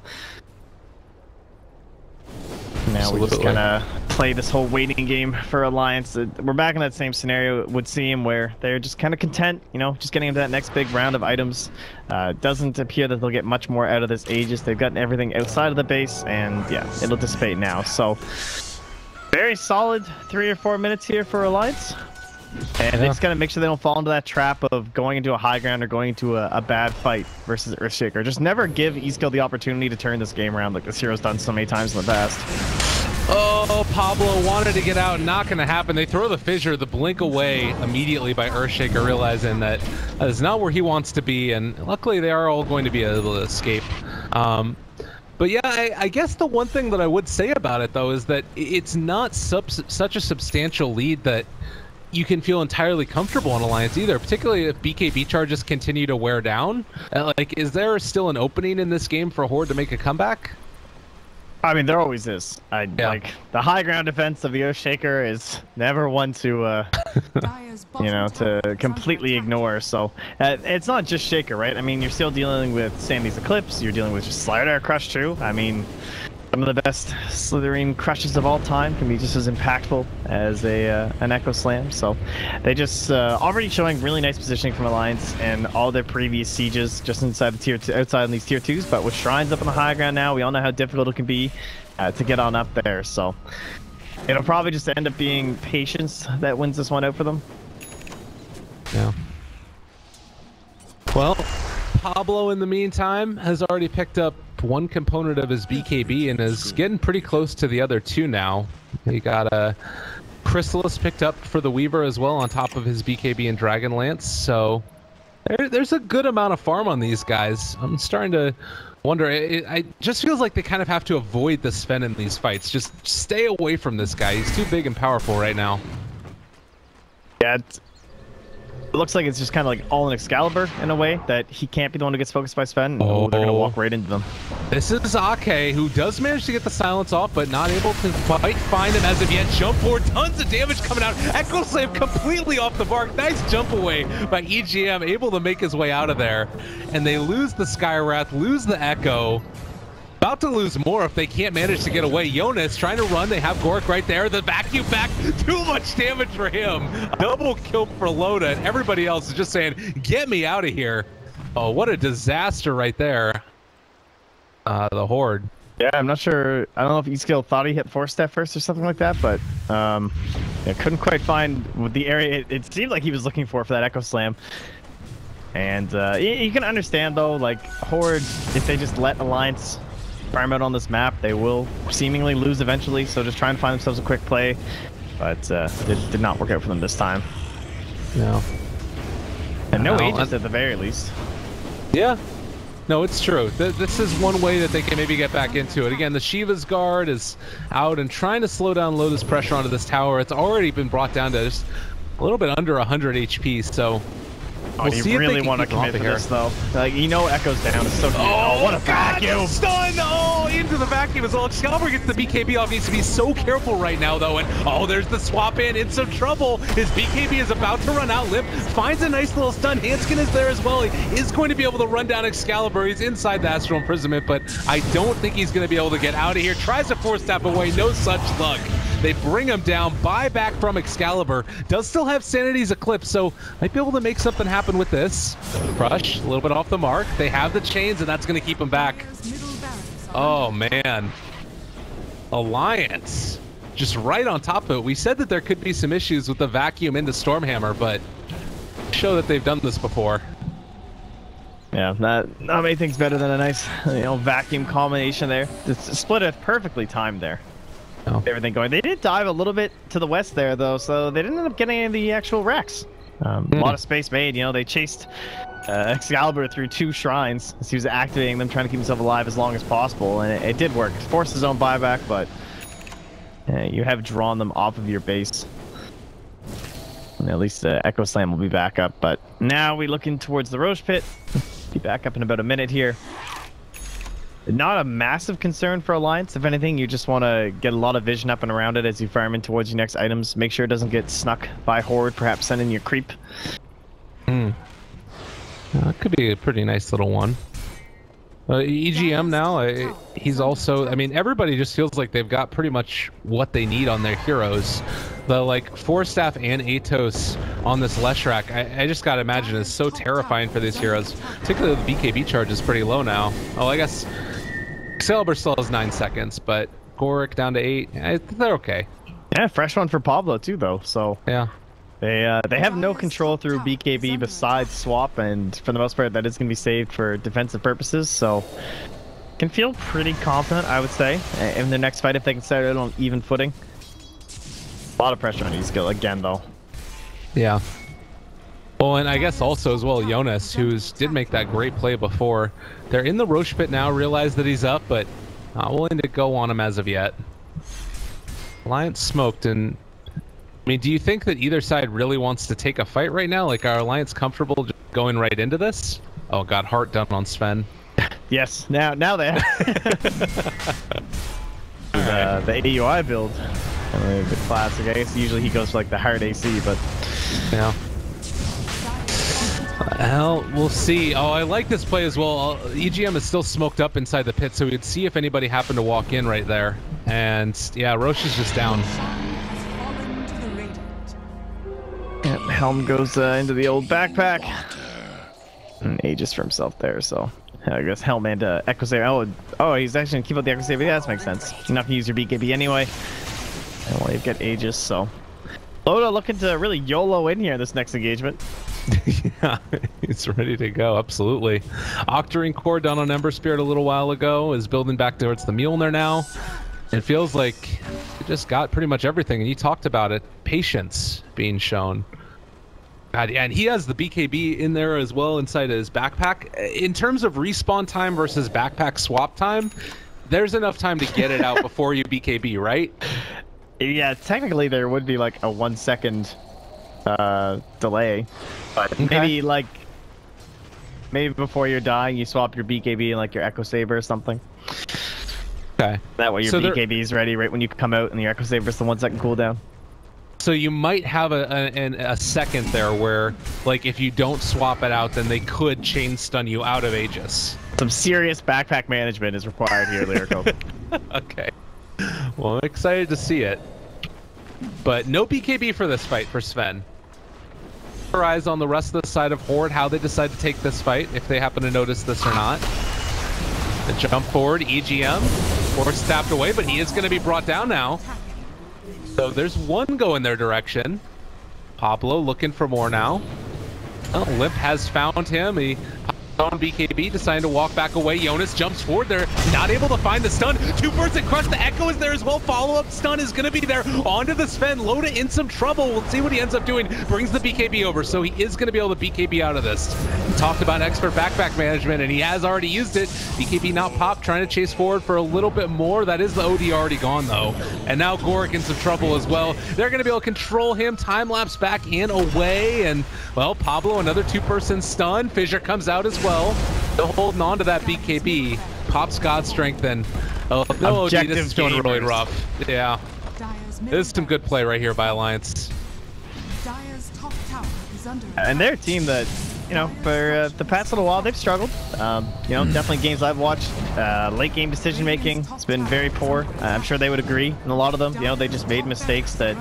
Now we just kind of play this whole waiting game for Alliance. We're back in that same scenario it would seem, where they're just kind of content, you know, just getting into that next big round of items. Doesn't appear that they'll get much more out of this Aegis. They've gotten everything outside of the base, and yeah, it'll dissipate now. So very solid 3 or 4 minutes here for Alliance. And they just gotta make sure they don't fall into that trap of going into a high ground or going into a bad fight versus Earthshaker. Just never give E-Skill the opportunity to turn this game around like this hero's done so many times in the past. Oh, Pablo wanted to get out, not gonna happen. They throw the fissure, the blink away immediately by Earthshaker, realizing that is not where he wants to be, and luckily they are all going to be able to escape. But yeah, I guess the one thing that I would say about it, though, is that it's not such a substantial lead that you can feel entirely comfortable in Alliance either, particularly if BKB charges continue to wear down. Like, is there still an opening in this game for Horde to make a comeback? I mean, there always is. Like, the high ground defense of the Earthshaker is never one to, you know, to completely ignore. So, it's not just Shaker, right? I mean, you're still dealing with Sandy's Eclipse, you're dealing with just StarLadder Crush too. I mean, some of the best Slitherine crushes of all time can be just as impactful as an Echo Slam. So they just already showing really nice positioning from Alliance and all their previous sieges just inside the outside in these tier 2s. But with Shrines up on the high ground now, we all know how difficult it can be to get on up there. So it'll probably just end up being patience that wins this one out for them. Yeah. Well, Pablo, in the meantime, has already picked up one component of his BKB and is getting pretty close to the other two now. He got a Chrysalis picked up for the Weaver as well on top of his BKB and Dragonlance, so there's a good amount of farm on these guys. I'm starting to wonder, it just feels like they kind of have to avoid the Sven in these fights. Just stay away from this guy. He's too big and powerful right now. Yeah, it looks like it's just kind of like all in Excalibur in a way, that he can't be the one who gets focused by Sven. Oh, they're going to walk right into them. This is Ake, who does manage to get the silence off, but not able to quite find him as of yet. Jump forward, tons of damage coming out. Echo Slam completely off the mark. Nice jump away by EGM, able to make his way out of there. And they lose the Skywrath, lose the Echo. About to lose more if they can't manage to get away. Jonas trying to run. They have Gork right there. The vacuum back. Too much damage for him. Double kill for Loda. And everybody else is just saying, get me out of here. Oh, what a disaster right there. The Horde. Yeah, I'm not sure. I don't know if E-Skill thought he hit 4-step first or something like that, but yeah, couldn't quite find the area it seemed like he was looking for that Echo Slam. And you can understand, though, like, Horde, if they just let Alliance farm out on this map, they will seemingly lose eventually, so just try and find themselves a quick play, but it did not work out for them this time. No. And no Aegis at the very least. Yeah. No, it's true. This is one way that they can maybe get back into it. Again, the Shiva's Guard is out and trying to slow down Loda's pressure onto this tower. It's already been brought down to just a little bit under 100 HP, so we'll see if really want to commit to this, though. Like, you know, Echo's down. It's so cute. Oh, what a vacuum! Stun! Oh, into the vacuum as well. Excalibur gets the BKB off. Needs to be so careful right now, though. And oh, there's the swap in some trouble. His BKB is about to run out. Lip finds a nice little stun. Hanskin is there as well. He is going to be able to run down Excalibur. He's inside the Astral Imprisonment, but I don't think he's going to be able to get out of here. Tries to 4-step away. No such luck. They bring him down. Buyback from Excalibur. Does still have Sanity's Eclipse, so might be able to make something happen with this. Crush, a little bit off the mark. They have the chains, and that's going to keep him back. Oh, man. Alliance. Just right on top of it. We said that there could be some issues with the vacuum into Stormhammer, but show that they've done this before. Yeah, not many things better than a nice, vacuum combination there. It's split it perfectly timed there. Oh. Everything going. They did dive a little bit to the west there though, so they didn't end up getting any of the actual wrecks. A lot of space made. They chased Excalibur through 2 shrines as he was activating them, trying to keep himself alive as long as possible, and it did work. It forced his own buyback, but you have drawn them off of your base. And at least Echo Slam will be back up. But now we're looking towards the Roche Pit. Be back up in about a minute here. Not a massive concern for Alliance. If anything, you just want to get a lot of vision up and around it as you farm in towards your next items. Make sure it doesn't get snuck by Horde, perhaps send in your creep. That could be a pretty nice little one. EGM now, he's also, everybody just feels like they've got pretty much what they need on their heroes. The, 4-staff and Atos on this Leshrac, I just gotta imagine is so terrifying for these heroes. Particularly the BKB charge is pretty low now. Oh, I guess Excalibur still has 9 seconds, but Goric down to 8, they're okay. Yeah, fresh one for Pablo too, though, so... Yeah. They have no control through BKB besides swap, and for the most part that is going to be saved for defensive purposes, so can feel pretty confident, I would say, in their next fight if they can start it on even footing. A lot of pressure on E-skill again, though. Yeah. Well, and I guess also as well, Jonas, who did make that great play before. They're in the Roche Pit now, realize that he's up, but not willing to go on him as of yet. Alliance smoked, and do you think that either side really wants to take a fight right now? Are Alliance comfortable just going right into this? Oh god, Heart done on Sven. Yes, now they have the AUI build. The classic. I guess usually he goes for the hard AC, but yeah. Well, we'll see. Oh, I like this play as well. EGM is still smoked up inside the pit, so we'd see if anybody happened to walk in right there. And yeah, Roche is just down. Yep, Helm goes into the old backpack. And Aegis for himself there, so I guess Helm and Echo Saber. Oh, he's actually going to keep out the Echo Saber. Yeah, that makes sense. You're not going to use your BKB anyway. And well, you've got Aegis, so. Loda looking to really YOLO in here this next engagement. Yeah, he's ready to go, absolutely. Octarine Core done on Ember Spirit a little while ago, is building back towards the Mjolnir now. It feels like it just got pretty much everything, and you talked about it. Patience being shown. God, and he has the BKB in there as well inside his backpack. In terms of respawn time versus backpack swap time, there's enough time to get it out before you BKB, right? Yeah, technically there would be a 1 second delay, but okay. maybe before you're dying you swap your BKB and your Echo Saber or something. Okay. That way your BKB is ready right when you come out, and your Echo Saber is the 1 second cooldown. So you might have a second there where, if you don't swap it out, then they could chain stun you out of Aegis. Some serious backpack management is required here, Lyrical. Okay. Well, I'm excited to see it. But no BKB for this fight for Sven. Our eyes on the rest of the side of Horde, how they decide to take this fight, if they happen to notice this or not. The jump forward, EGM, force tapped away, but he is going to be brought down now. So there's one going their direction. Pablo looking for more now. Oh, Limp has found him. He on BKB, deciding to walk back away. Jonas jumps forward. They're not able to find the stun. 2% crush. The Echo is there as well. Follow-up stun is going to be there. Onto the Sven. Loda in some trouble. We'll see what he ends up doing. Brings the BKB over, so he is going to be able to BKB out of this. We talked about expert backpack management, and he has already used it. BKB not popped, trying to chase forward for a little bit more. That is the OD already gone, though. And now Goric in some trouble as well. They're going to be able to control him. Time-lapse back and away. And, well, Pablo, another 2-person stun. Fissure comes out as well. Still holding on to that BKB. Pops God Strength and no OD. This is going really rough. Yeah. This is some good play right here by Alliance. And their team that, for the past little while, they've struggled. Definitely games I've watched. Late game decision making has been very poor. I'm sure they would agree. And a lot of them, they just made mistakes that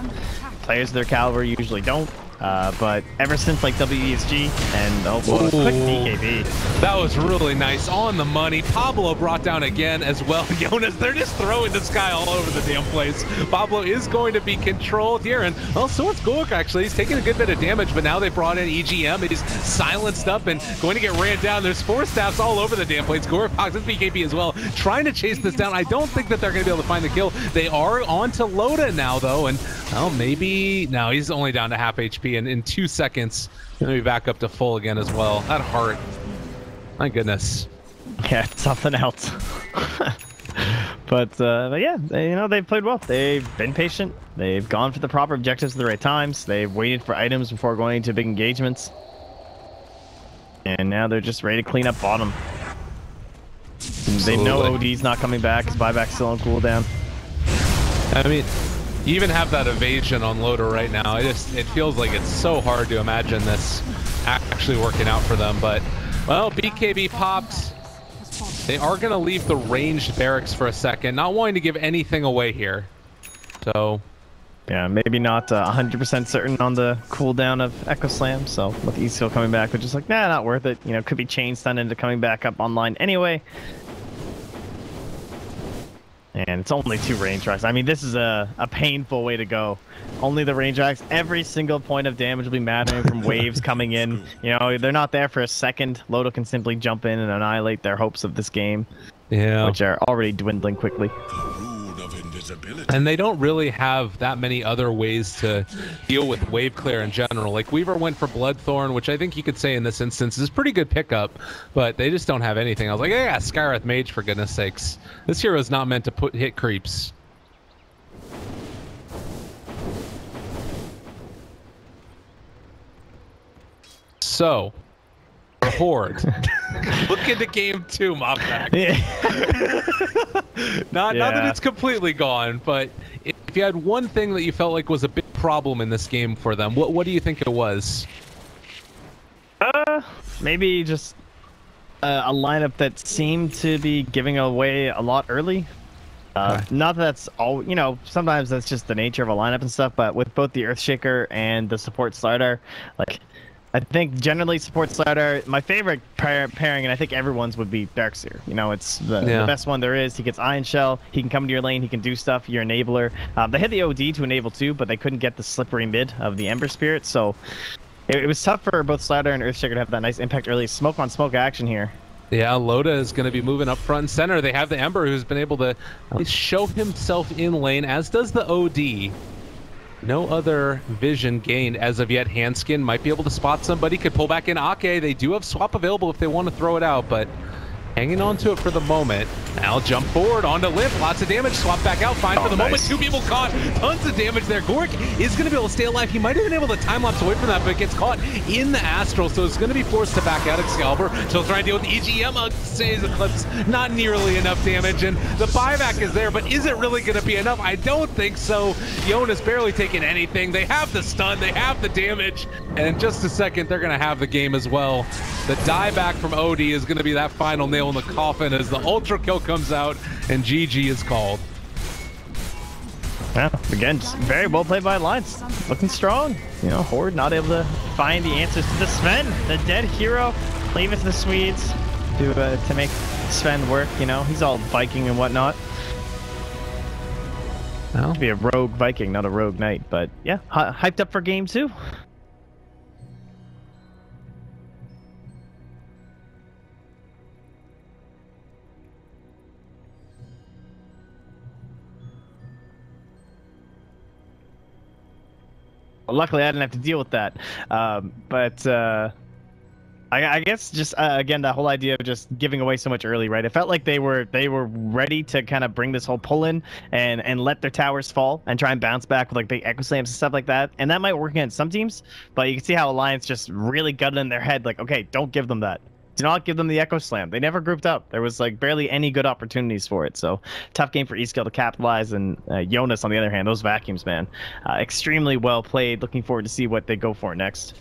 players of their caliber usually don't. But ever since like WESG and quick BKB. That was really nice. On the money. Pablo brought down again as well. Jonas, they're just throwing the sky all over the damn place. Pablo is going to be controlled here. And, well, so it's Gork, actually. He's taking a good bit of damage, but now they brought in EGM. He's silenced up and going to get ran down. There's 4 staffs all over the damn place. Gork pops his BKB as well, trying to chase this down. I don't think that they're going to be able to find the kill. They are on to Loda now, though. And, well, maybe... No, he's only down to half HP. And in 2 seconds, he'll be back up to full again as well. That heart. My goodness. Yeah, it's something else. But yeah, they've played well. They've been patient. They've gone for the proper objectives at the right times. They've waited for items before going into big engagements. And now they're just ready to clean up bottom. They know OD's not coming back. His buyback's still on cooldown. I mean, you even have that evasion on Loader right now. It feels like it's so hard to imagine this actually working out for them. But, well, BKB popped. They are going to leave the ranged barracks for a second, not wanting to give anything away here. So, yeah, maybe not 100% certain on the cooldown of Echo Slam. So with Eastfield coming back, they're just like, nah, not worth it. Could be chain stunned into coming back up online anyway. And it's only 2 range racks. I mean, this is a painful way to go. Only the range racks. Every single point of damage will be mattering from waves coming in. They're not there for a second. Lodo can simply jump in and annihilate their hopes of this game. Yeah. Which are already dwindling quickly. And they don't really have that many other ways to deal with wave clear in general. Like, Weaver went for Bloodthorn, which I think you could say in this instance is pretty good pickup, but they just don't have anything. I was like, yeah, Skywrath Mage, for goodness sakes. This hero is not meant to hit creeps. So, Horde. Look into game 2, Mopback. Yeah. Not that it's completely gone, but if you had one thing that you felt like was a big problem in this game for them, what do you think it was? Maybe just a lineup that seemed to be giving away a lot early. Not that that's all, sometimes that's just the nature of a lineup and stuff, but with both the Earthshaker and the support StarLadder, like, I think generally support StarLadder, my favorite pairing, and I think everyone's would be Darkseer. It's the best one there is. He gets Iron Shell, he can come to your lane, he can do stuff, your enabler. They had the OD to enable too, but they couldn't get the slippery mid of the Ember Spirit, so it was tough for both StarLadder and Earthshaker to have that nice impact early. Smoke on smoke action here. Yeah, Loda is going to be moving up front and center. They have the Ember, who's been able to at least show himself in lane, as does the OD. No other vision gained as of yet. Handskin might be able to spot somebody, could pull back in Ake. They do have swap available if they want to throw it out, but hanging on to it for the moment. Now jump forward onto Limp, lots of damage, swap back out, fine for the moment. 2 people caught, tons of damage there. Gork is going to be able to stay alive. He might have been able to time lapse away from that, but gets caught in the Astral, so it's going to be forced to back out. Excalibur still trying to deal with the EGM. Says Eclipse, not nearly enough damage, and the buyback is there, but is it really going to be enough? I don't think so. Jonas barely taking anything. They have the stun, they have the damage, and in just a second, they're going to have the game as well. The dieback from OD is going to be that final nail in the coffin as the ultra kill comes out and GG is called. Yeah, again, just very well played by Alliance. Looking strong. Horde not able to find the answers to the Sven, the dead hero. Leave it to the Swedes to make Sven work. He's all Viking and whatnot. Well, to be a rogue Viking, not a rogue knight. But yeah, hyped up for game 2. Luckily, I didn't have to deal with that. I guess just again, that whole idea of just giving away so much early, right? It felt like they were ready to kind of bring this whole pull in and let their towers fall and try and bounce back with like big echo slams and stuff like that. And that might work against some teams, but you can see how Alliance just really got it in their head, like, okay, don't give them that. Do not give them the Echo Slam. They never grouped up. There was like barely any good opportunities for it. So tough game for Eastkill to capitalize. And Jonas, on the other hand, those vacuums, man, extremely well played. Looking forward to see what they go for next.